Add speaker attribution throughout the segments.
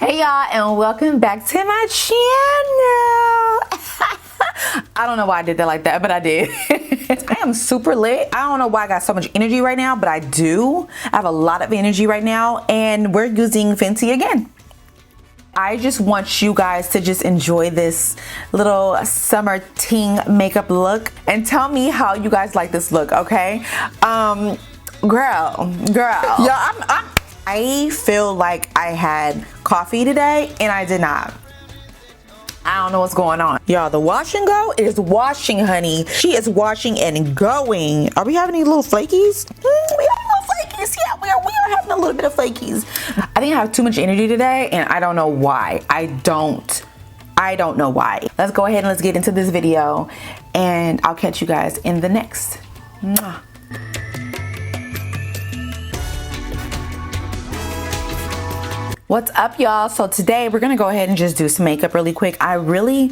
Speaker 1: Hey y'all, and welcome back to my channel. I don't know why I did that like that, but I did. I am super lit. I don't know why I got so much energy right now, but I do. I have a lot of energy right now, and we're using Fenty again. I just want you guys to just enjoy this little summer teen makeup look and tell me how you guys like this look, okay? Girl. Yeah, I feel like I had coffee today and I did not. I don't know what's going on. Y'all, the wash and go is washing, honey. She is washing and going. Are we having any little flakies? We have little flakies. Yeah, we are having a little bit of flakies. I think I have too much energy today and I don't know why. I don't know why. Let's go ahead and let's get into this video and I'll catch you guys in the next. Mwah. What's up, y'all? So today we're gonna go ahead and just do some makeup really quick. I really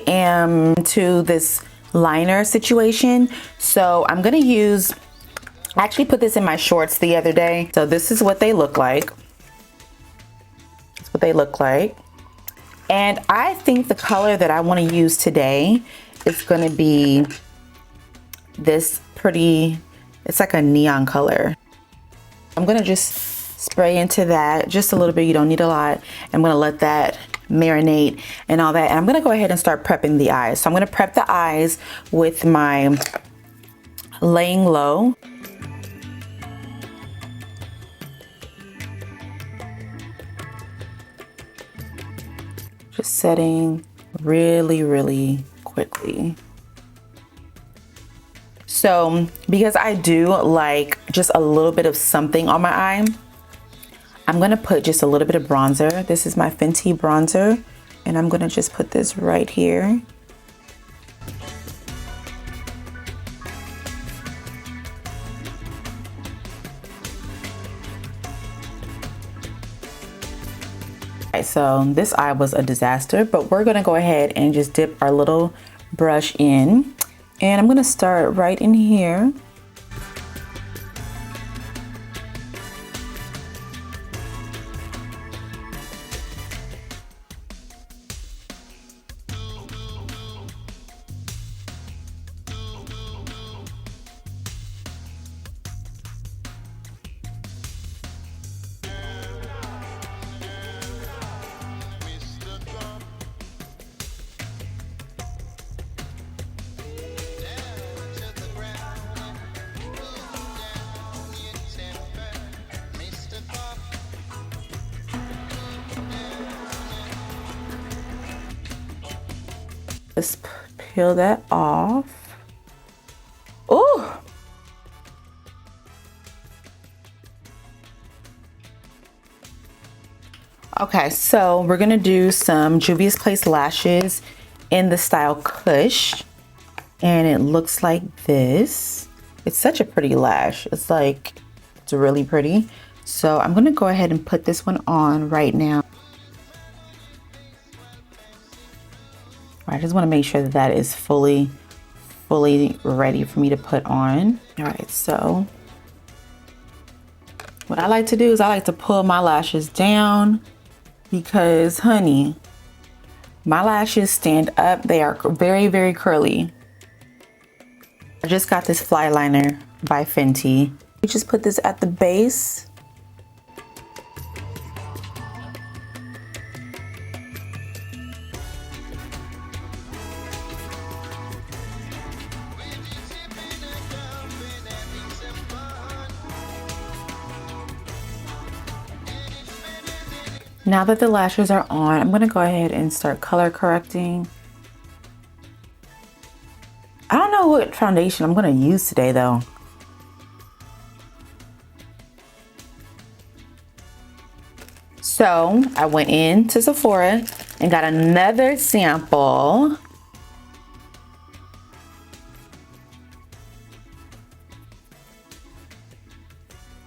Speaker 1: am into this liner situation. So I'm gonna use, I actually put this in my shorts the other day. So this is what they look like. That's what they look like. And I think the color that I wanna use today is gonna be this pretty, it's like a neon color. I'm gonna just spray into that just a little bit. You don't need a lot. I'm gonna let that marinate and all that, and I'm gonna go ahead and start prepping the eyes. So I'm gonna prep the eyes with my Laying Low. Just setting really quickly. So because I do like just a little bit of something on my eye, I'm gonna put just a little bit of bronzer. This is my Fenty bronzer, and I'm gonna just put this right here. Okay, so this eye was a disaster, but we're gonna go ahead and just dip our little brush in, and I'm gonna start right in here. Just peel that off. Ooh. Okay, so we're gonna do some Juvia's Place lashes in the style Kush, and it looks like this. It's such a pretty lash. It's really pretty. So I'm gonna go ahead and put this one on right now. I just want to make sure that that is fully ready for me to put on. All right, so what I like to do is I like to pull my lashes down because, honey, my lashes stand up. They are very curly. I just got this fly liner by Fenty. We just put this at the base. Now that the lashes are on, I'm gonna go ahead and start color correcting. I don't know what foundation I'm gonna use today though. So I went into Sephora and got another sample.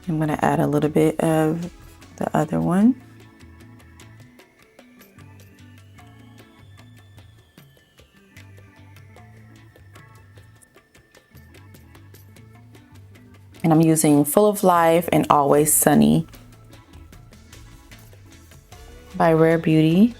Speaker 1: I'm gonna add a little bit of the other one. And I'm using Full of Life and Always Sunny. by Rare Beauty.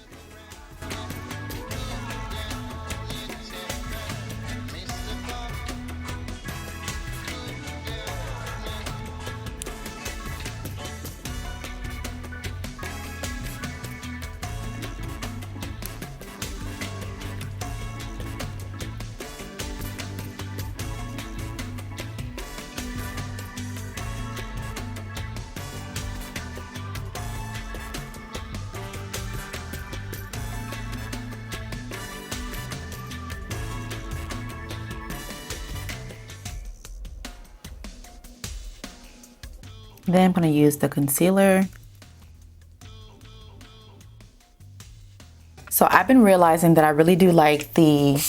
Speaker 1: Then I'm going to use the concealer. So I've been realizing that I really do like the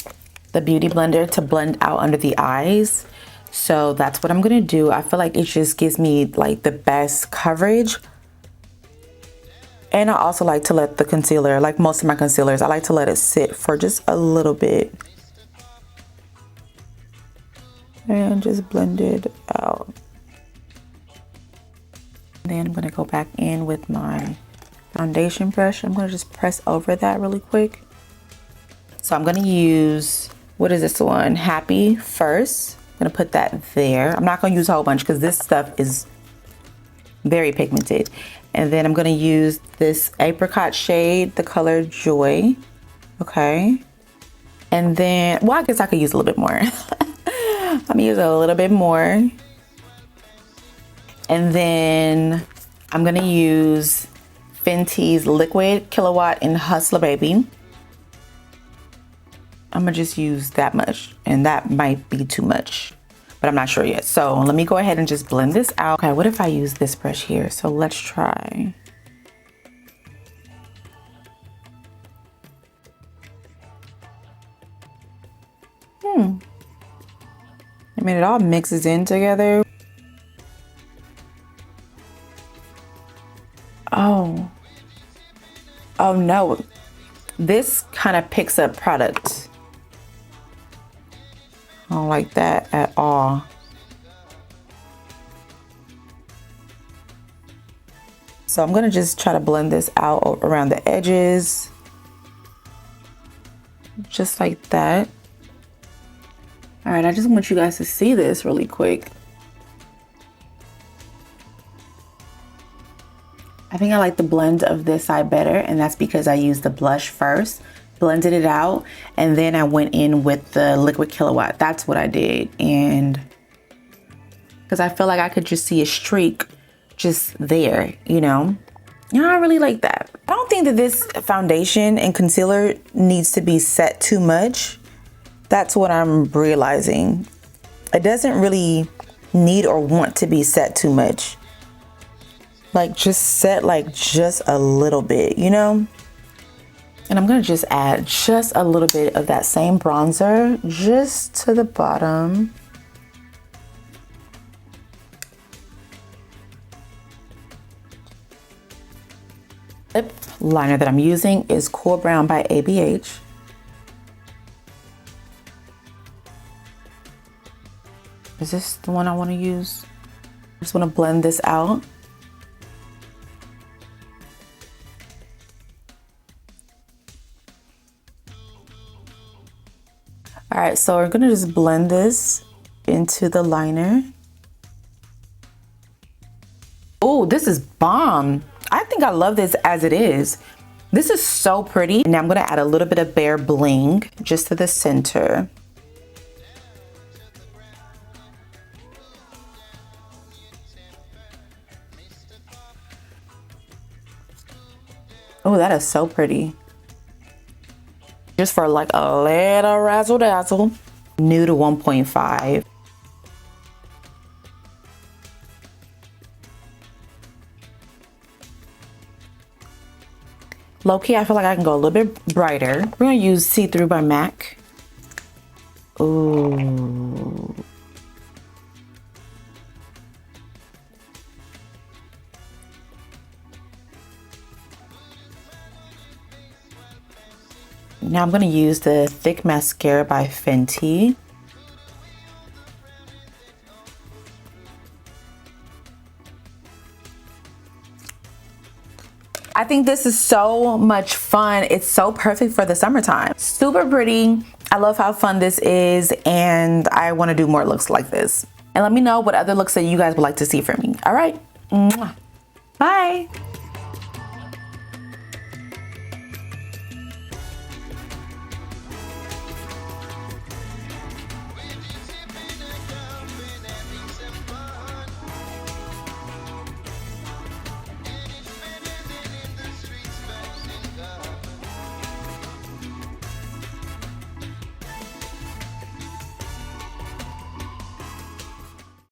Speaker 1: Beauty Blender to blend out under the eyes. So that's what I'm going to do. I feel like it just gives me like the best coverage. And I also like to let the concealer, like most of my concealers, I like to let it sit for just a little bit. And just blend it out. Then I'm going to go back in with my foundation brush. I'm going to just press over that really quick. So I'm going to use, what is this one? Happy first. I'm going to put that there. I'm not going to use a whole bunch because this stuff is very pigmented. And then I'm going to use this apricot shade, the color Joy. Okay. And then, well, I guess I could use a little bit more. I'm going to use a little bit more. And then I'm going to use Fenty's Liquid Kilowatt in Hustler Baby. I'm going to just use that much. And that might be too much, but I'm not sure yet. So let me go ahead and just blend this out. Okay, what if I use this brush here? So let's try. I mean, it all mixes in together. Oh no, this kind of picks up product. I don't like that at all. So I'm gonna just try to blend this out around the edges. Just like that. All right, I just want you guys to see this really quick. I think I like the blend of this side better, and that's because I used the blush first, blended it out, and then I went in with the Liquid Kilowatt. That's what I did, and because I feel like I could just see a streak just there, you know? Yeah, I really like that. I don't think that this foundation and concealer needs to be set too much. That's what I'm realizing. It doesn't really need or want to be set too much. Like just set like just a little bit, you know? And I'm gonna just add just a little bit of that same bronzer just to the bottom. Lip liner that I'm using is Cool Brown by ABH. Is this the one I want to use? I just want to blend this out. All right, so we're gonna just blend this into the liner. Oh, this is bomb. I think I love this as it is. This is so pretty. Now I'm gonna add a little bit of Bare Bling just to the center. Oh, that is so pretty. Just for like a little razzle dazzle. New to 1.5. Low key, I feel like I can go a little bit brighter. We're gonna use See Through by MAC. Ooh. Now I'm gonna use the Thick Mascara by Fenty. I think this is so much fun. It's so perfect for the summertime. Super pretty. I love how fun this is, and I want to do more looks like this. And let me know what other looks that you guys would like to see from me. All right. Mwah. Bye.